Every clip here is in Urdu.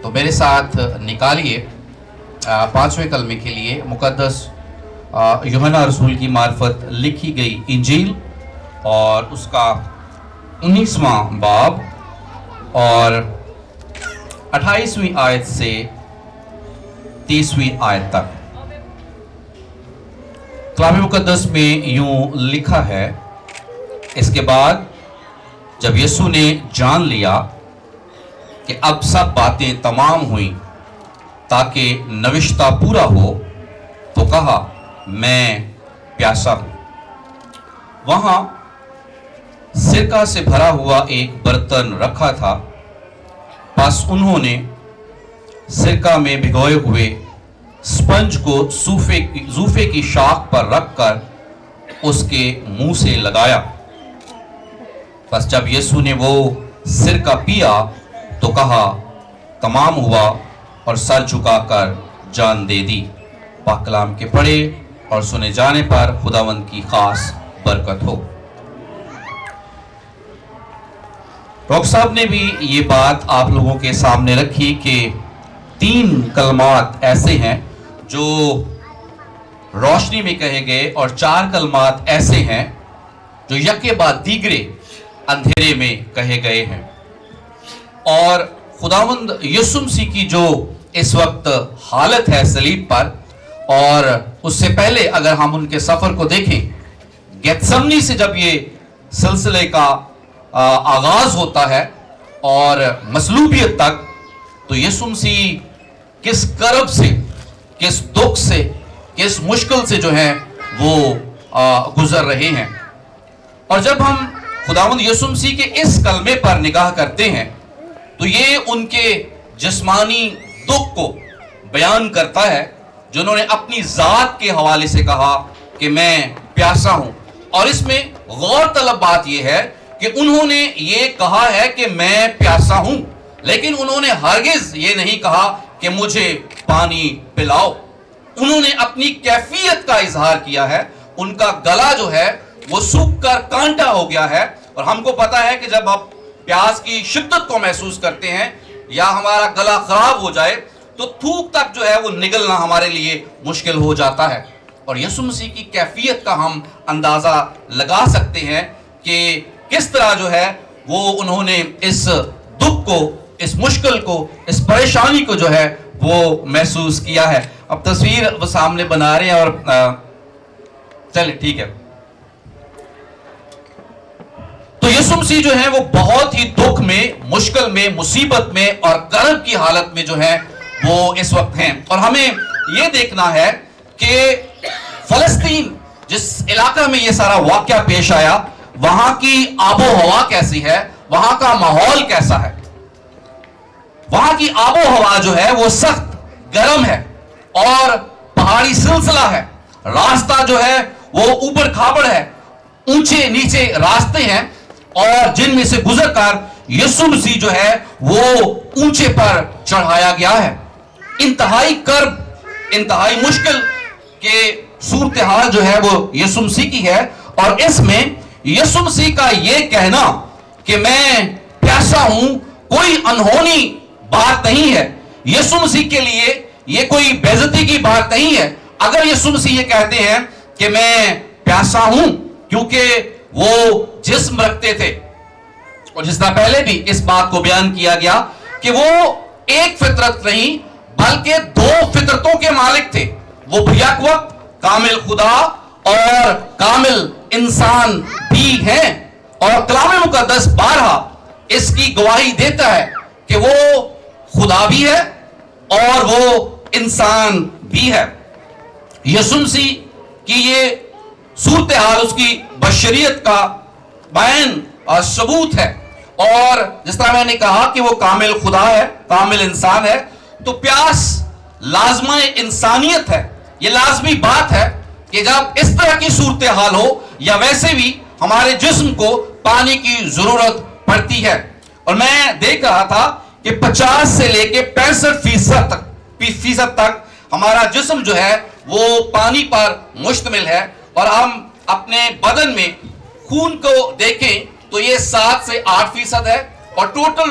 تو میرے ساتھ نکالیے 5ویں کلمے کے لیے مقدس یوحنا رسول کی معرفت لکھی گئی انجیل اور اس کا 19واں باب اور 28ویں آیت سے 30ویں آیت تک۔ کلام مقدس میں یوں لکھا ہے، اس کے بعد جب یسوع نے جان لیا کہ اب سب باتیں تمام ہوئیں تاکہ نوشتہ پورا ہو، تو کہا میں پیاسا ہوں۔ وہاں سرکہ سے بھرا ہوا ایک برتن رکھا تھا، پس انہوں نے سرکہ میں بھگوئے ہوئے سپنج کو زوفے کی شاخ پر رکھ کر اس کے منہ سے لگایا۔ پس جب یسوع نے وہ سرکہ پیا تو کہا تمام ہوا، اور سر جھکا کر جان دے دی۔ پاک کلام کے پڑھے اور سنے جانے پر خداوند کی خاص برکت ہو۔ ڈاکٹر صاحب نے بھی یہ بات آپ لوگوں کے سامنے رکھی کہ 3 کلمات ایسے ہیں جو روشنی میں کہے گئے اور 4 کلمات ایسے ہیں جو یکے بعد دیگرے اندھیرے میں کہے گئے ہیں۔ اور خداوند یسوع مسیح کی جو اس وقت حالت ہے صلیب پر، اور اس سے پہلے اگر ہم ان کے سفر کو دیکھیں، گیتسمنی سے جب یہ سلسلے کا آغاز ہوتا ہے اور مصلوبیت تک، تو یسوع مسیح کس کرب سے، کس دکھ سے، کس مشکل سے جو ہے وہ گزر رہے ہیں۔ اور جب ہم خداوند یسوع مسیح کے اس کلمے پر نگاہ کرتے ہیں تو یہ ان کے جسمانی دکھ کو بیان کرتا ہے، جنہوں نے اپنی ذات کے حوالے سے کہا کہ میں پیاسا ہوں۔ اور اس میں غور طلب بات یہ ہے کہ انہوں نے یہ کہا ہے کہ میں پیاسا ہوں، لیکن انہوں نے ہرگز یہ نہیں کہا کہ مجھے پانی پلاؤ۔ انہوں نے اپنی کیفیت کا اظہار کیا ہے۔ ان کا گلا جو ہے وہ سوکھ کر کانٹا ہو گیا ہے، اور ہم کو پتا ہے کہ جب آپ پیاس کی شدت کو محسوس کرتے ہیں یا ہمارا گلا خراب ہو جائے تو تھوک تک جو ہے وہ نگلنا ہمارے لیے مشکل ہو جاتا ہے۔ اور یسوع مسیح کی کیفیت کا ہم اندازہ لگا سکتے ہیں کہ کس طرح جو ہے وہ انہوں نے اس دکھ کو، اس مشکل کو، اس پریشانی کو جو ہے وہ محسوس کیا ہے۔ اب تصویر وہ سامنے بنا رہے ہیں اور چلے ٹھیک ہے۔ تو یسوع مسیح جو ہے وہ بہت ہی دکھ میں، مشکل میں، مصیبت میں اور کرب کی حالت میں جو ہے وہ اس وقت ہیں۔ اور ہمیں یہ دیکھنا ہے کہ فلسطین جس علاقہ میں یہ سارا واقعہ پیش آیا، وہاں کی آب و ہوا کیسی ہے، وہاں کا ماحول کیسا ہے۔ وہاں کی آب و ہوا جو ہے وہ سخت گرم ہے اور پہاڑی سلسلہ ہے، راستہ جو ہے وہ اوپر کھابڑ ہے، اونچے نیچے راستے ہیں، اور جن میں سے گزر کر یسوع مسیح جو ہے وہ اونچے پر چڑھایا گیا ہے۔ انتہائی کرب، انتہائی مشکل کے صورتحال جو ہے وہ یسوع مسیح کی ہے، اور اس میں یسوع مسیح کا یہ کہنا کہ میں پیاسا ہوں کوئی انہونی بات نہیں ہے۔ یسوع مسیح کے لیے یہ کوئی بے عزتی کی بات نہیں ہے اگر یسوع مسیح یہ کہتے ہیں کہ میں پیاسا ہوں، کیونکہ وہ جسم رکھتے تھے، اور جس طرح پہلے بھی اس بات کو بیان کیا گیا کہ وہ ایک فطرت نہیں بلکہ 2 فطرتوں کے مالک تھے۔ وہ یک وقت کامل خدا اور کامل انسان بھی ہیں، اور کلام مقدس بارہا اس کی گواہی دیتا ہے کہ وہ خدا بھی ہے اور وہ انسان بھی ہے۔ یسوع مسیح کی یہ صورتحال اس کی بشریت کا بیان اور ثبوت ہے، اور جس طرح میں نے کہا کہ وہ کامل خدا ہے، کامل انسان ہے، تو پیاس لازمہ انسانیت ہے۔ یہ لازمی بات ہے کہ جب اس طرح کی صورتحال ہو یا ویسے بھی ہمارے جسم کو پانی کی ضرورت پڑتی ہے۔ اور میں دیکھ رہا تھا کہ 50 سے لے کے 65% تک ہمارا جسم جو ہے وہ پانی پر مشتمل ہے، اور ہم اپنے بدن میں خون کو دیکھیں تو یہ 7 سے 8% ہے، اور ٹوٹل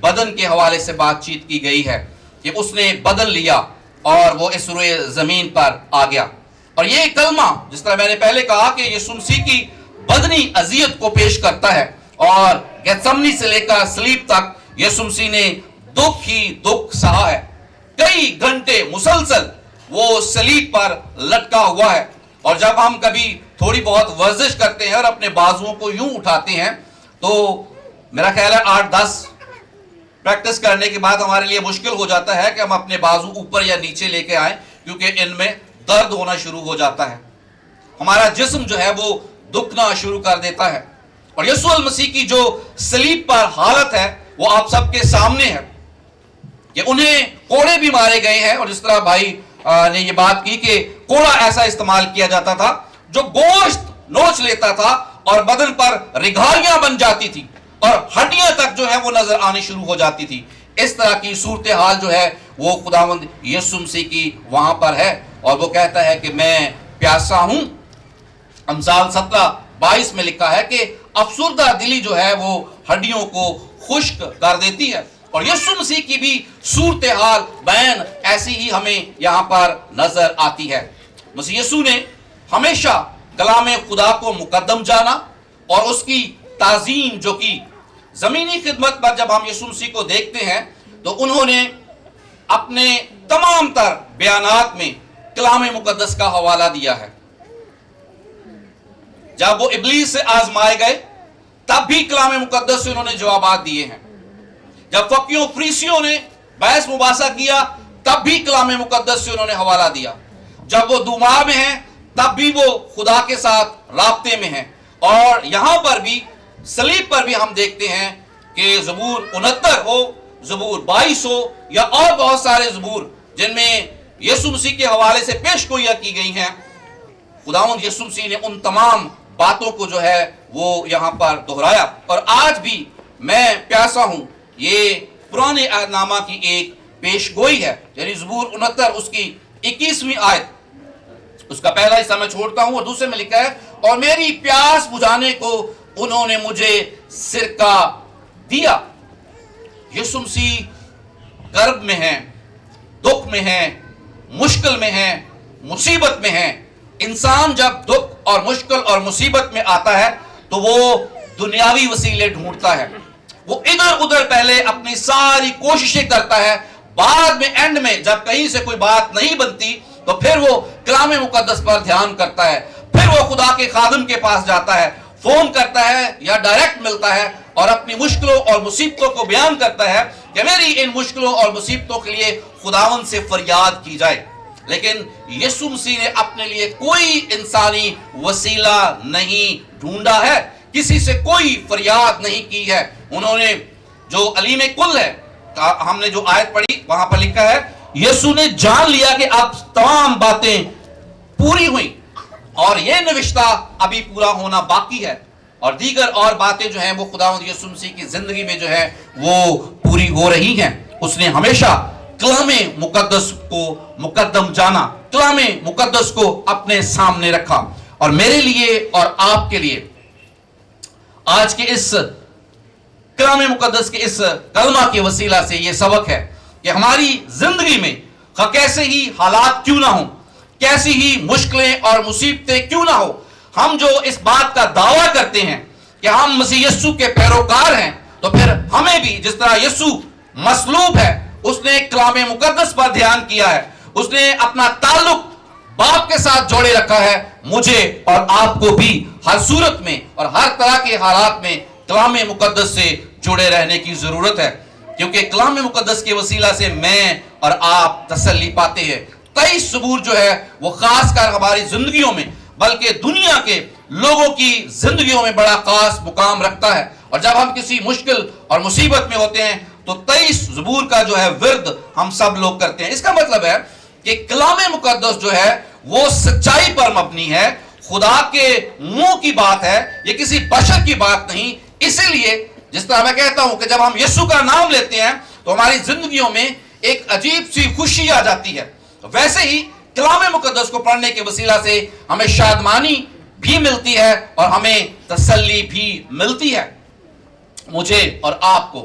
بدن کے حوالے سے بات چیت کی گئی ہے کہ اس نے بدل لیا اور وہ اس روئے زمین پر آ گیا. اور یہ کلمہ جس طرح میں نے پہلے کہا کہ یسوع مسیح کی بدنی اذیت کو پیش کرتا ہے، اور گیتسمنی سے لے کر صلیب تک یسوع مسیح نے دکھ ہی دکھ سہا ہے. کئی گھنٹے مسلسل وہ صلیب پر لٹکا ہوا ہے. اور جب ہم کبھی تھوڑی بہت ورزش کرتے ہیں اور اپنے بازوؤں کو یوں اٹھاتے ہیں تو میرا خیال ہے 8-10 پریکٹس کرنے کے بعد ہمارے لیے مشکل ہو جاتا ہے کہ ہم اپنے بازو اوپر یا نیچے لے کے آئیں، کیونکہ ان میں درد ہونا شروع ہو جاتا ہے. ہمارا جسم جو ہے وہ دکھنا شروع کر دیتا ہے. اور یسوع المسیح کی جو صلیب پر حالت ہے وہ آپ سب کے سامنے ہے کہ انہیں کوڑے بھی مارے گئے ہیں. اور جس طرح بھائی نے یہ بات کی کہ کوڑا ایسا استعمال کیا جاتا تھا جو گوشت نوچ لیتا تھا اور بدن پر رگھاریاں بن جاتی تھی اور ہڈیاں تک جو ہے وہ نظر آنی شروع ہو جاتی تھی. اس طرح کی صورتحال جو ہے وہ خداوند یسوع مسیح کی وہاں پر ہے. اور وہ کہتا ہے کہ میں پیاسا ہوں. امثال 17:22 میں لکھا ہے کہ افسردہ دلی جو ہے وہ ہڈیوں کو خشک کر دیتی ہے. اور یسوع مسیح کی بھی صورتحال بیان ایسی ہی ہمیں یہاں پر نظر آتی ہے. مسیح یسوع نے ہمیشہ کلام خدا کو مقدم جانا اور اس کی تعظیم جو کی. زمینی خدمت پر جب ہم یسوع مسیح کو دیکھتے ہیں تو انہوں نے اپنے تمام تر بیانات میں کلام مقدس کا حوالہ دیا ہے. جب وہ ابلیس سے آزمائے گئے تب بھی کلام مقدس سے انہوں نے جوابات دیے ہیں. جب فقیوں فریسیوں نے بحث مباحثہ کیا تب بھی کلام مقدس سے انہوں نے حوالہ دیا. جب وہ دوما میں ہیں تب بھی وہ خدا کے ساتھ رابطے میں ہیں. اور یہاں پر بھی صلیب پر بھی ہم دیکھتے ہیں کہ زبور 69 ہو، زبور 22 ہو یا اور بہت سارے زبور جن میں یسوع مسیح کے حوالے سے پیش گوئیاں کی گئی ہیں، خداوند یسوع مسیح نے ان تمام باتوں کو جو ہے وہ یہاں پر دہرایا. اور آج بھی میں پیاسا ہوں یہ پرانے عہد نامہ کی ایک پیش گوئی ہے. یعنی زبور 69 اس کی 21ویں آیت، اس کا پہلا حصہ میں چھوڑتا ہوں اور دوسرے میں لکھا ہے اور میری پیاس بجھانے کو انہوں نے مجھے سرکہ دیا. یسوع مسیح کرب میں ہیں، دکھ میں ہیں، مشکل میں ہیں، مصیبت میں ہیں. انسان جب دکھ اور مشکل اور مصیبت میں آتا ہے تو وہ دنیاوی وسیلے ڈھونڈتا ہے. وہ ادھر ادھر پہلے اپنی ساری کوششیں کرتا ہے، بعد میں اینڈ میں جب کہیں سے کوئی بات نہیں بنتی تو پھر وہ کلام مقدس پر دھیان کرتا ہے. پھر وہ خدا کے خادم کے پاس جاتا ہے، فون کرتا ہے یا ڈائریکٹ ملتا ہے اور اپنی مشکلوں اور مصیبتوں کو بیان کرتا ہے کہ میری ان مشکلوں اور مصیبتوں کے لیے خداوند سے فریاد کی جائے. لیکن یسوع مسیح نے اپنے لیے کوئی انسانی وسیلہ نہیں ڈھونڈا ہے، کسی سے کوئی فریاد نہیں کی ہے. انہوں نے جو علیم کل ہے، ہم نے جو آیت پڑھی وہاں پر لکھا ہے یسوع نے جان لیا کہ اب تمام باتیں پوری ہوئیں اور یہ نوشتہ ابھی پورا ہونا باقی ہے. اور دیگر اور باتیں جو ہیں وہ خداوند یسوع مسیح کی زندگی میں جو ہے وہ پوری ہو رہی ہیں. اس نے ہمیشہ کلام مقدس کو مقدم جانا، کلام مقدس کو اپنے سامنے رکھا. اور میرے لیے اور آپ کے لیے آج کے اس کلام مقدس کے اس کلمہ کے وسیلہ سے یہ سبق ہے کہ ہماری زندگی میں کیسے ہی حالات کیوں نہ ہوں، کیسی ہی مشکلیں اور مصیبتیں کیوں نہ ہو، ہم جو اس بات کا دعویٰ کرتے ہیں کہ ہم مسیح یسوع کے پیروکار ہیں، تو پھر ہمیں بھی جس طرح یسوع مصلوب ہے، اس نے کلام مقدس پر دھیان کیا ہے، اس نے اپنا تعلق باپ کے ساتھ جوڑے رکھا ہے. مجھے اور آپ کو بھی ہر صورت میں اور ہر طرح کے حالات میں کلام مقدس سے جڑے رہنے کی ضرورت ہے، کیونکہ کلام مقدس کے وسیلہ سے میں اور آپ تسلی پاتے ہیں. 23 زبور جو ہے وہ خاص کر ہماری زندگیوں میں بلکہ دنیا کے لوگوں کی زندگیوں میں بڑا خاص مقام رکھتا ہے. اور جب ہم کسی مشکل اور مصیبت میں ہوتے ہیں تو 23 زبور کا جو ہے ورد ہم سب لوگ کرتے ہیں. اس کا مطلب ہے کہ کلام مقدس جو ہے وہ سچائی پر مبنی ہے، خدا کے منہ کی بات ہے، یہ کسی بشر کی بات نہیں. اسی لیے جس طرح میں کہتا ہوں کہ جب ہم یسوع کا نام لیتے ہیں تو ہماری زندگیوں میں ایک عجیب سی خوشی آ جاتی ہے، ویسے ہی کلام مقدس کو پڑھنے کے وسیلہ سے ہمیں شادمانی بھی ملتی ہے اور ہمیں تسلی بھی ملتی ہے. مجھے اور آپ کو